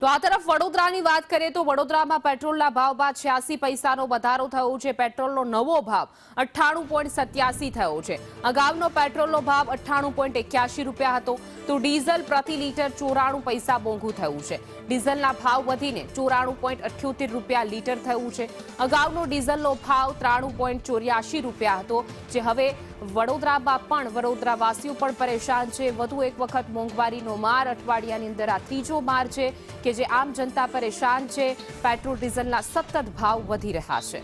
તો આ તરફ વડોદરાની વાત કરીએ તો વડોદરામાં પેટ્રોલના ભાવમાં 86 પૈસાનો વધારો થયો છે। પેટ્રોલનો નવો ભાવ 98.87 થયો છે। અગાઉનો પેટ્રોલનો ભાવ 98.81 રૂપિયા હતો તો ડીઝલ પ્રતિ લીટર 94 પૈસા મોંઘું થયું છે। ડીઝલના ભાવ વધીને 94.78 રૂપિયા લીટર થયું છે। અગાઉનો ડીઝલનો ભાવ 93.84 રૂપિયા હતો, જે હવે વડોદરામાં પણ વડોદરાવાસીઓ પણ પરેશાન છે। વધુ એક વખત મોંઘવારીનો માર, અઠવાડિયાની અંદર આ ત્રીજો માર છે કે જે આમ જનતા પરેશાન છે। પેટ્રોલ ડીઝલના સતત ભાવ વધી રહ્યા છે।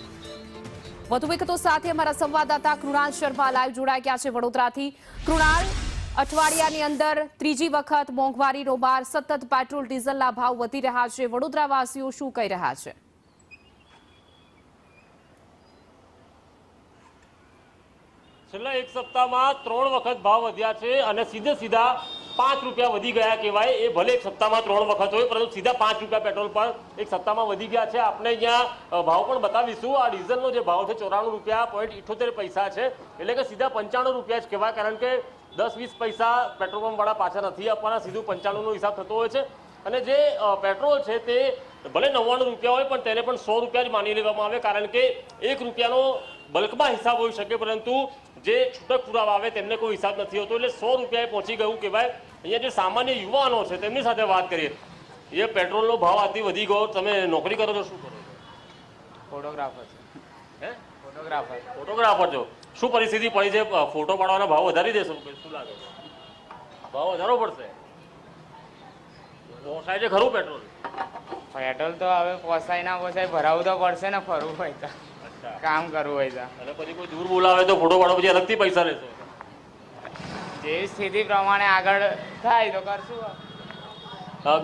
વધુ વિગતો સાથે અમારા સંવાદદાતા કૃણાલ શર્મા લાઈવ જોડાઈ ગયા છે વડોદરાથી। કૃણાલ, અઠવાડિયાની અંદર ત્રીજી વખત મોંઘવારીનો માર, સતત પેટ્રોલ ડીઝલના ભાવ વધી રહ્યા છે। વડોદરાવાસીઓ શું કહી રહ્યા છે? છેલ્લા એક સપ્તાહમાં 3 વખત ભાવ વધ્યા છે અને સીધા 5 રૂપિયા વધી ગયા કહેવાય। એ ભલે એક સપ્તાહમાં 3 વખત હોય, પરંતુ સીધા 5 રૂપિયા પેટ્રોલ પર એક સપ્તાહમાં વધી ગયા છે। આપણે અહીંયા ભાવ પણ બતાવીશું। આ ડીઝલનો જે ભાવ છે 94 રૂપિયા 78 પૈસા છે, એટલે કે સીધા 95 રૂપિયા જ કહેવાય, કારણ કે 10-20 પૈસા પેટ્રોલ પંપવાળા પાછા નથી આપવાના, સીધું 95નો હિસાબ થતો હોય છે। અને જે પેટ્રોલ છે તે ભલે 99 રૂપિયા હોય, પણ તેને પણ 100 રૂપિયા જ માની લેવામાં આવે, કારણ કે 1 રૂપિયાનો બલ્કમાં હિસાબ હોઈ શકે, પરંતુ જે છૂટક પુરાવા આવે તેમને કોઈ હિસાબ નથી હોતો, એટલે 100 રૂપિયાએ પહોંચી ગયું કહેવાય। અહીંયા જે સામાન્ય યુવાનો છે તેમની સાથે વાત કરીએ। એ પેટ્રોલનો ભાવ આથી વધી ગયો, તમે નોકરી કરો છો, શું કરો છો? ફોટોગ્રાફર છે। ફોટોગ્રાફર છો? શું પરિસ્થિતિ પડી છે? ફોટો પાડવાના ભાવ વધારી દેશો? શું લાગે છે, ભાવ વધારવો પડશે? પોસાય છે ખરું પેટ્રોલ? પેટ્રોલ તો હવે પોસાય ના પોસાય, ભરાવું તો પડશે ને, ફરવું હોય તો, કામ કરવું હોય તો। અને પછી કોઈ દૂર બોલાવે તો ફોટો પાડો, પછી અલગથી પૈસા લેશો? જેવી સ્થિતિ પ્રમાણે આગળ થાય તો કરશું।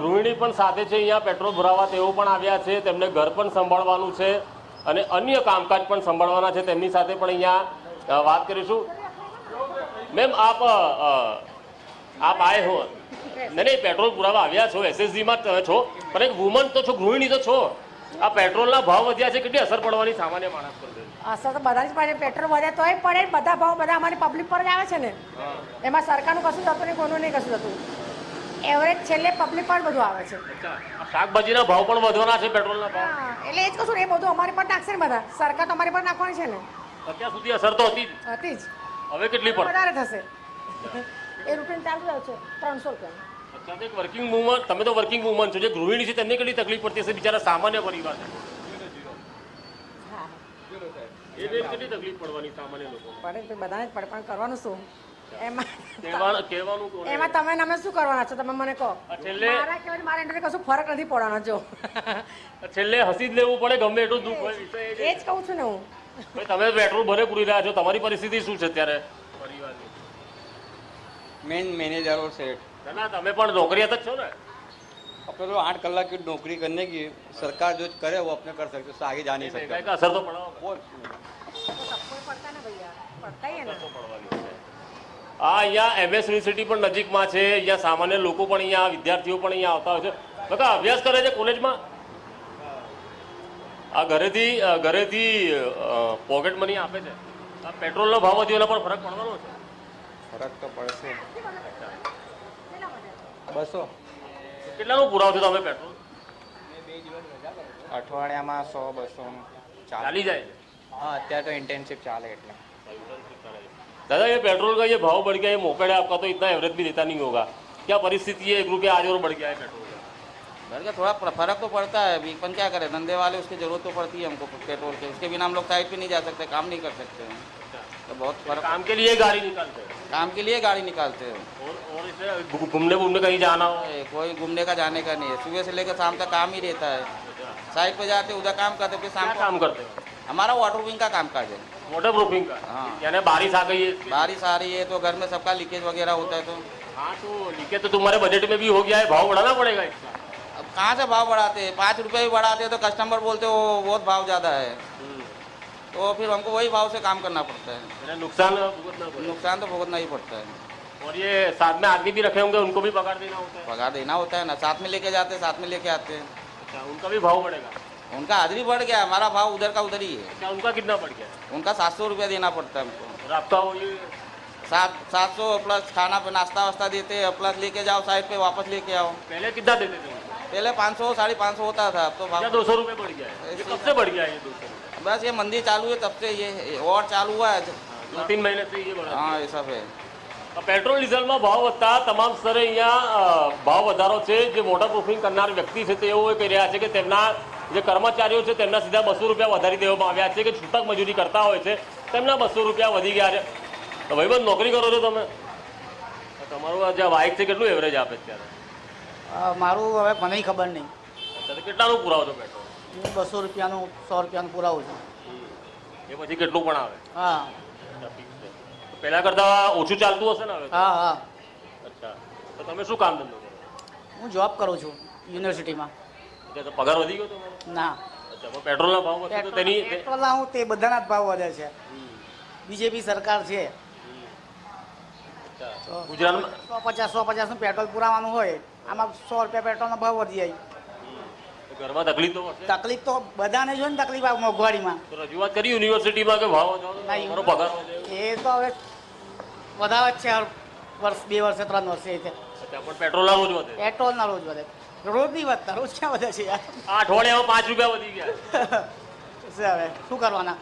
ગૃહિણી પણ સાથે છે અહીંયા, પેટ્રોલ ભરાવા તેઓ પણ આવ્યા છે, તેમને ઘર પણ સંભાળવાનું છે અને અન્ય કામકાજ પણ સંભાળવાના છે। તેમની સાથે પણ અહીંયા વાત કરીશું। મેમ, આપ આए हो? नहीं, पेट्रोल पुरावा આવ્યા છો, એસએસજીમાં તમે છો, પણ એક વુમન તો છો, ગૃહિણી તો છો। આ પેટ્રોલના ભાવ વધ્યા છે, કેટલી અસર પડવાની સામાન્ય માણસ પર? અસર તો બધા જ પડે। પેટ્રોલ વધે તોય પડે, બધા ભાવ બધા અમારી પબ્લિક પર જ આવે છે ને। એમાં સરકારનું કશું થતું નહીં, કોઈનું નહીં કશું થતું, એવરેજ છેલ્લે પબ્લિક પર બધું આવે છે। શાકભાજીના ભાવ પણ વધવાના છે, પેટ્રોલના ભાવ? એટલે એ જ કશું, એ બધું અમારી પર નાખશે ને બધા, સરકાર તો અમારી પર નાખવાની છે ને। અત્યાર સુધી અસર તો હતી જ, હવે કેટલી પડે? વધારે થશે। એ રૂપિયા ચાલુ રહ્યો છે 300 રૂપિયા। એક વર્કિંગ વુમન, તમે તો વર્કિંગ વુમન છો, જે ગૃહિણી છે તેમને કેટલી તકલીફ પડતી હશે, બિચારા સામાન્ય પરિવાર છે, એ કેટલી તકલીફ પડવાની સામાન્ય લોકો? પડે, બધાને જ પડે, પણ કરવાનું શું એમાં? કહેવાનું એમાં તમે અમે શું કરવાના છો, તમે મને કહો। છેલ્લે મારા કહેવાય મારા એન્ટર કશું ફરક નથી પડવાનો। જો છેલ્લે હસી જ લેવું પડે, ગમે એટલું દુઃખ હોય, એ જ કહું છું ને હું। તમે પેટ્રોલ ભરે પૂરી રહ્યા છો, તમારી પરિસ્થિતિ શું છે અત્યારે પરિવારની? मेन मैनेजर और सेठ। ના, તમે પણ નોકરિયાત જ છો ને? अपने तो 8 कलाक की नौकरी करने की सरकार जो करे वो अपने कर सकते, उससे आगे जा नहीं सकते। કઈ અસર તો પડાવો वो આ અહીંયા એમએસ યુનિવર્સિટી પણ નજીકમાં છે, અહીંયા સામાન્ય લોકો પણ અહીંયા, વિદ્યાર્થીઓ પણ અહીંયા આવતા હોય છે। બધા અભ્યાસ કરે છે કોલેજમાં? આ ઘરેથી પોકેટ મની આપે છે। આ પેટ્રોલનો ભાવ વધ્યો, એના પર ફરક પડવાનો છે? फर्क तो पड़े। 200 કેટલાનું પુરાવો છો તમે પેટ્રોલ? અઠવાડિયામાં 100-200 ચાલી જાય છે? हाँ, અત્યારે તો ઇન્ટેન્સિવ ચાલે એટલે। दादा, ये पेट्रोल का ये भाव बढ़ गया, ये मोपेड आपका तो इतना एवरेज भी देता नहीं होगा, क्या परिस्थिति है? 1 रुपया आज और बढ़ गया है पेट्रोल का। घर का थोड़ा फर्क तो पड़ता है, अभी अपन क्या करें, धंधे वाले उसकी जरूरत तो पड़ती है हमको पेट्रोल के, उसके बिना हम लोग साइड पे नहीं जा सकते, काम नहीं कर सकते हैं, तो बहुत फर्क। काम के लिए गाड़ी निकालते हैं? काम के लिए गाड़ी निकालते हैं, और इसे घूमने कहीं जाना हो? कोई घूमने का जाने का नहीं है, सुबह से लेकर शाम तक काम ही रहता है। साइड पे जाते उधर काम करते, फिर शाम को काम करते हो? हमारा वाटर प्रूफिंग का काम काज है। वाटर प्रूफिंग का? हाँ, यानी बारिश आ गई है, बारिश आ रही है तो घर में सबका लीकेज वगैरह होता है, तो हाँ, तो लीकेज तो तुम्हारे बजट में भी हो गया है, भाव बढ़ाना पड़ेगा इसका। अब कहाँ से भाव बढ़ाते हैं? 5 रुपये भी बढ़ाते हैं तो कस्टमर बोलते हो बहुत भाव ज़्यादा है, तो फिर हमको वही भाव से काम करना पड़ता है। नुकसान तो भुगतना ही पड़ता है। और ये साथ में आदमी भी रखे होंगे, उनको भी पगार देना होता है? पगार देना होता है ना, साथ में लेके जाते हैं, साथ में लेके आते हैं। अच्छा, उनका भी भाव बढ़ेगा? उनका हाजिरी बढ़ गया, हमारा भाव उधर का उधर ही है। क्या उनका कितना बढ़ गया? उनका 700 रुपया देना पड़ता है हमको। और आपका वो ये 700 प्लस खाना पे नाश्ता वास्ता देते हैं, प्लस लेके जाओ साइड पे वापस लेके आओ। पहले कितना देते थे? पहले 500 550 होता था, अब तो क्या भाव 200 रुपये बढ़ गया है? ये कब से बढ़ गया है ये 200 रुपये? बस ये मंदी चालू है तब से ये और चालू हुआ है। 2-3 महीने से ये बढ़ा हाँ, ये सब है। પેટ્રોલ ડીઝલમાં ભાવ વધતા તમામ સ્તરે અહીંયા ભાવ વધારો છે. જે વોટર પ્રૂફિંગ કરનાર વ્યક્તિ છે તેઓ કહી રહ્યા છે કે તેમના જે કર્મચારીઓ છે તેમના સીધા 200 રૂપિયા વધારી દેવામાં આવ્યા છે કે છૂટક મજૂરી કરતા હોય છે તેમના 200 રૂપિયા વધી ગયા છે. તો ભાઈબંધ નોકરી કરો છો તમે, તમારું આ જે બાઇક છે કેટલું એવરેજ આપે અત્યારે? મારું હવે મને ખબર નહીં. અચ્છા, તો કેટલાનું પુરાવો છો પેટ્રોલ? હું 200 રૂપિયાનું 100 રૂપિયાનું પુરાવું છું. એ પછી કેટલું પણ આવે? હા પહેલા કરતા ઓછું ચાલતું હશે ને હવે? હા હા. અચ્છા, તો તમે શું કામ ધંધો કરો? હું જોબ કરું છું યુનિવર્સિટીમાં. અચ્છા, તો પગાર વધી ગયો તમારો? ના, અચ્છા, પણ પેટ્રોલના ભાવ વધશે તો તેની પેટ્રોલના હું તે બધાના જ ભાવ વધે છે. બીજેપી સરકાર છે ગુજરાતમાં 150 પેટ્રોલ પુરાવાનું હોય, આમાં 100 રૂપિયા પેટ્રોલનો ભાવ વધી જાય. ઘરમાં તકલીફ તો પડશે. તકલીફ તો બધાને જોઈએ ને, તકલીફ આવે મોંઘવારીમાં. તો રજૂઆત કરી યુનિવર્સિટીમાં કે ભાવ વધારો, મારો પગાર વધે? એ તો હવે વધારે જ છે, હર વર્ષ 2 વર્ષે 3 વર્ષે. અચ્છા, પણ પેટ્રોલના રોજ વધે? પેટ્રોલના રોજ વધે, રોજ નહીં વધતા. રોજ ક્યાં વધે છે યાર? આ અઠવાડિયામાં 5 રૂપિયા વધી ગયા. શું હવે શું કરવાના?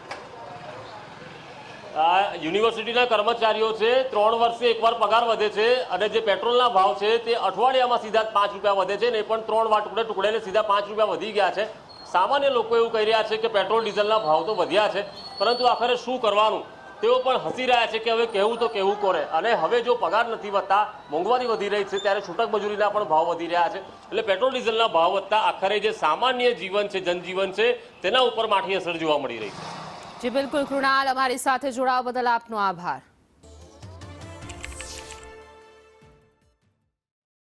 આ યુનિવર્સિટીના કર્મચારીઓ છે, 3 વર્ષે એકવાર પગાર વધે છે અને જે પેટ્રોલના ભાવ છે તે અઠવાડિયામાં સીધા 5 રૂપિયા વધે છે ને પણ 3 વાર ટુકડે સીધા 5 રૂપિયા વધી ગયા છે. સામાન્ય લોકો એવું કહી રહ્યા છે કે પેટ્રોલ ડીઝલના ભાવ તો વધ્યા છે, પરંતુ આખરે શું કરવાનું તેઓ પણ હસી રહ્યા છે કે હવે કહેવું તો કહેવું કોને. અને હવે જો પગાર નથી વધતા, મોંઘવારી વધી રહી છે, ત્યારે છૂટક મજૂરીના પણ ભાવ વધી રહ્યા છે. એટલે પેટ્રોલ ડીઝલના ભાવ વધતા આખરે જે સામાન્ય જીવન છે, જનજીવન છે, તેના ઉપર માઠી અસર જોવા મળી રહી છે. જી બિલકુલ કૃણાલ, અમારી સાથે જોડાવા બદલ આપનો આભાર.